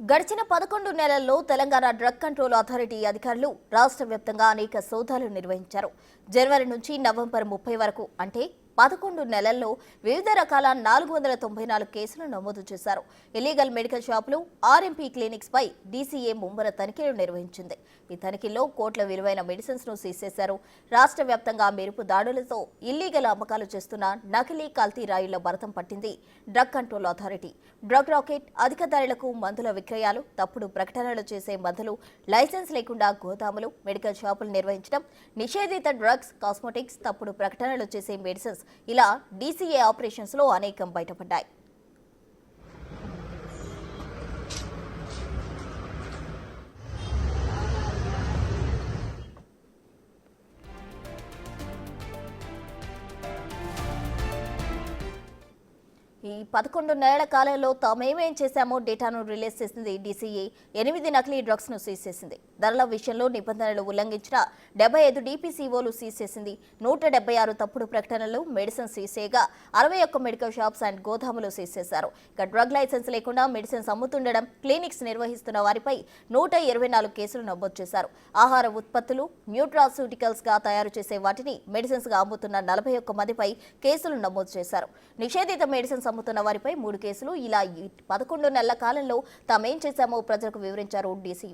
గడిచిన 11 నెలల్లో Telangana drug control authority అధికారులు రాష్ట్ర వ్యాప్తంగా అనేక సోదాలు నిర్వహించారు. జనవరి నుంచి నవంబర్ 30 వరకు అంటే 11 నెలల్లో వివిధ రకాల 494 కేసులు నమోదు చేశారు. ఇల్లీగల్ మెడికల్ షాపులు, ఆర్ఎంపీ క్లినిక్స్ పై డీసీఏ ముమ్మర తనిఖీలు నిర్వహించింది. ఈ తనిఖీల్లో కోట్ల విలువైన మెడిసిన్స్ ను సీజ్ చేశారు. రాష్ట్ర వ్యాప్తంగా మెరుపు దాడులతో ఇల్లీగల్ అమ్మకాలు చేస్తున్న నకిలీ కల్తీ రాయుళ్ల భరతం పట్టింది drug control authority. Drug racket, అధిక ధరలకు మందుల విక్రయాలు, తప్పుడు ప్రకటనలు చేసే మందులు, లైసెన్స్ లేకుండా గోదాములు, మెడికల్ షాపులు నిర్వహించడం, నిషేధిత డ్రగ్స్, కాస్మెటిక్స్, తప్పుడు ప్రకటనలు చేసే మెడిసిన్స్ ఇలా డీసీఏ ఆపరేషన్స్ లో అనేకం బయటపడ్డాయి. ఈ 11 నెలల కాలంలో తామేమేం చేశామో డేటాను రిలీజ్ చేసింది డీసీఏ. 8 నకిలీ డ్రగ్స్ ను సీజ్ చేసింది. ధరల విషయంలో నిబంధనలు ఉల్లంఘించిన 75 డీపీసీఓలు సీజ్ చేసింది. 176 తప్పుడు ప్రకటనలు, మెడిసిన్ సీజ్ చేయగా 61 మెడికల్ షాప్స్ అండ్ గోదాములు సీజ్ చేశారు. ఇక డ్రగ్ లైసెన్స్ లేకుండా మెడిసిన్స్ అమ్ముతుండడం, క్లినిక్స్ నిర్వహిస్తున్న వారిపై 124 కేసులు నమోదు చేశారు. ఆహార ఉత్పత్తులు, న్యూట్రాస్యూటికల్స్ గా తయారు చేసే వాటిని మెడిసిన్స్ గా అమ్ముతున్న 41 మందిపై కేసులు నమోదు చేశారు. నిషేధిత మెడిసిన్స్ అమ్ముతున్న వారిపై 3 కేసులు. ఇలా 11 నెలల కాలంలో తామేం చేశామో ప్రజలకు వివరించారు డీసీ.